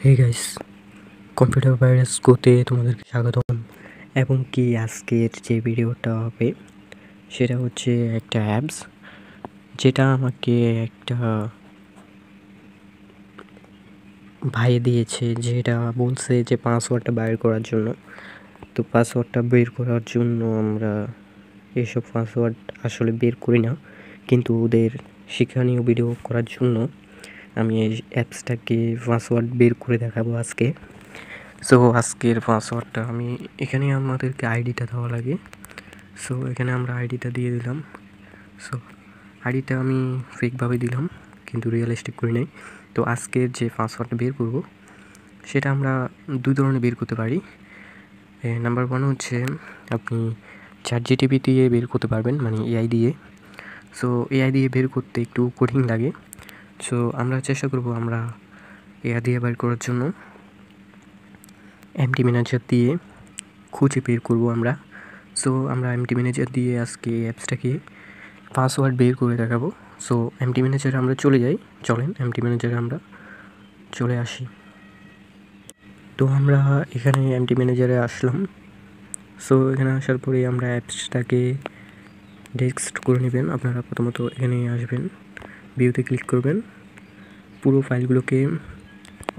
Hey guys, computer virus গোতে তোমাদেরকে স্বাগতম। এবং কি আজকের যে ভিডিওটা হবে সেটা হচ্ছে একটা অ্যাপস, যেটা আমাকে একটা ভাই দিয়েছে, যেটা বলছে যে পাসওয়ার্ডটা বের করার জন্য। তো পাসওয়ার্ডটা বের করার জন্য আমরা এইসব পাসওয়ার্ড আসলে বের করি না, কিন্তু ওদের শিক্ষণীয় ভিডিও করার জন্য আমি এই অ্যাপসটাকে পাসওয়ার্ড বের করে দেখাবো আজকে। সো আজকের পাসওয়ার্ডটা আমি এখানে আমাদেরকে আইডিটা দেওয়া লাগে। সো এখানে আমরা আইডিটা দিয়ে দিলাম। সো আইডিটা আমি ফেকভাবে দিলাম, কিন্তু রিয়েলিস্টিক করি নাই। তো আজকের যে পাসওয়ার্ডটা বের করব সেটা আমরা দুই ধরনের বের করতে পারি। নাম্বার ওয়ান হচ্ছে আপনি ChatGPT দিয়ে বের করতে পারবেন, মানে এআই দিয়ে। সো এআই দিয়ে বের করতে একটু কঠিন লাগে। সো আমরা চেষ্টা করব আমরা এআই দিয়ে বের করার জন্য এমটি ম্যানেজার দিয়ে খুঁজে বের করব আমরা। সো আমরা এমটি ম্যানেজার দিয়ে আজকে অ্যাপসটাকে পাসওয়ার্ড বের করে দেখাবো। সো এমটি ম্যানেজারে আমরা চলে যাই, চলেন এমটি ম্যানেজারে আমরা চলে আসি। তো আমরা এখানে এমটি ম্যানেজারে আসলাম। সো এখানে আসার পরে আমরা অ্যাপসটাকে ডেস্কটপ করে নেবেন। আপনারা প্রথমত এখানে আসবেন, ভিউতে ক্লিক করবেন, পুরো ফাইলগুলোকে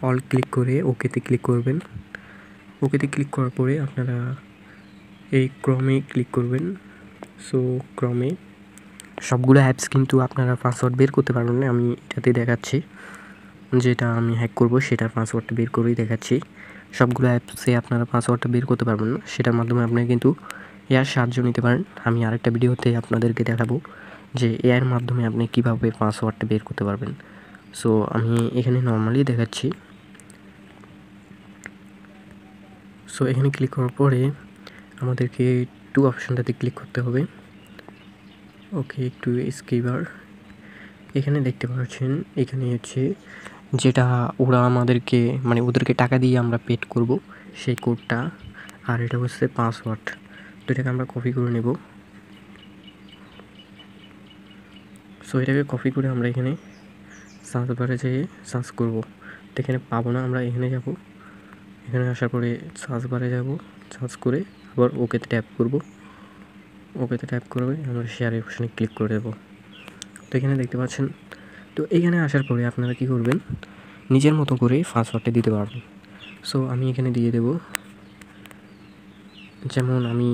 অল ক্লিক করে ওকেতে ক্লিক করবেন। ওকেতে ক্লিক করার পরে আপনারা এই ক্রমে ক্লিক করবেন। সো ক্রমে সবগুলো অ্যাপস কিন্তু আপনারা পাসওয়ার্ড বের করতে পারবেন না। আমি এটাতে দেখাচ্ছি, যেটা আমি হ্যাক করব সেটার পাসওয়ার্ডটা বের করেই দেখাচ্ছি। সবগুলো অ্যাপসে আপনারা পাসওয়ার্ডটা বের করতে পারবেন না, সেটার মাধ্যমে আপনারা কিন্তু এআর সাহায্য নিতে পারেন। আমি আরেকটা ভিডিওতে আপনাদেরকে দেখাবো যে এআইয়ের মাধ্যমে আপনি কীভাবে পাসওয়ার্ডটা বের করতে পারবেন। সো আমি এখানে নর্মালি দেখাচ্ছি। সো এখানে ক্লিক করার পরে আমাদেরকে টু অপশানটাতে ক্লিক করতে হবে। ওকে, একটু স্কিপার। এখানে দেখতে পাচ্ছেন, এখানে হচ্ছে যেটা ওরা আমাদেরকে, মানে ওদেরকে টাকা দিয়ে আমরা পেড করব সেই কোডটা, আর এটা হচ্ছে পাসওয়ার্ড। তো এটাকে আমরা কপি করে নেব। সো এটাকে কপি করে আমরা এখানে সার্চ বারে যেয়ে সার্চ করব। তো এখানে পাবো না, আমরা এখানে যাব, এখানে আসার পরে সার্চ বারে যাব, সার্চ করে আবার ওকেতে ট্যাপ করব। ওকেতে ট্যাপ করবে আমরা শেয়ারের অপশানে ক্লিক করে দেবো। তো এখানে দেখতে পাচ্ছেন। তো এইখানে আসার পরে আপনারা কী করবেন, নিজের মতো করে পাসওয়ার্ডটা দিতে পারবেন। সো আমি এখানে দিয়ে দেব, যেমন আমি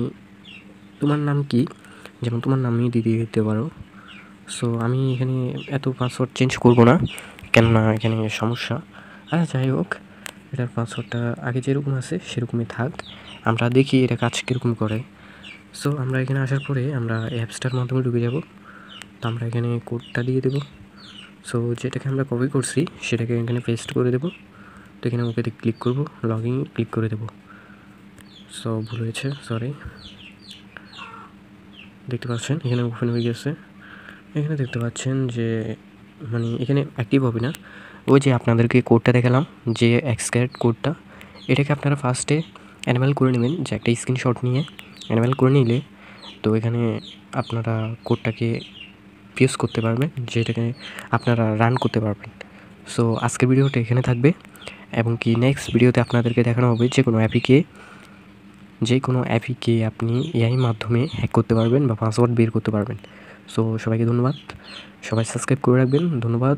তোমার নাম কি, যেমন তোমার নামই দিয়ে দিতে পারো। সো আমি এখানে এত পাসওয়ার্ড চেঞ্জ করব না, কেননা এখানে সমস্যা। আচ্ছা যাই হোক, এটার পাসওয়ার্ডটা আগে যেরকম আছে সেরকমই থাক, আমরা দেখি এটা কাজ কীরকম করে। সো আমরা এখানে আসার পরে আমরা অ্যাপসটার মাধ্যমে ঢুকে যাব। তো আমরা এখানে কোডটা দিয়ে দেবো। সো যেটাকে আমরা কপি করছি সেটাকে এখানে পেস্ট করে দেবো। তো এখানে ওকেতে ক্লিক করব, লগ ইন ক্লিক করে দেবো। সো ভুল হয়েছে, সরি। দেখতে পাচ্ছেন এখানে ওপেন হয়ে গেছে। এখানে দেখতে পাচ্ছেন যে মানে এখানে অ্যাক্টিভ হবে না। ওই যে আপনাদেরকে কোডটা দেখালাম, যে এক্সক্যারেট কোডটা, এটাকে আপনারা ফার্স্টে অ্যানিমেল করে নেবেন, যে একটা স্ক্রিনশট নিয়ে অ্যানিমেল করে নিলে তো এখানে আপনারা কোডটাকে ইউজ করতে পারবেন, যেটাকে আপনারা রান করতে পারবেন। সো আজকের ভিডিওটা এখানে থাকবে, এবং কি নেক্সট ভিডিওতে আপনাদেরকে দেখানো হবে যে কোনো অ্যাপিকে আপনি এআই মাধ্যমে হ্যাক করতে পারবেন বা পাসওয়ার্ড বের করতে পারবেন। সো সবাইকে ধন্যবাদ, সবাই সাবস্ক্রাইব করে রাখবেন। ধন্যবাদ।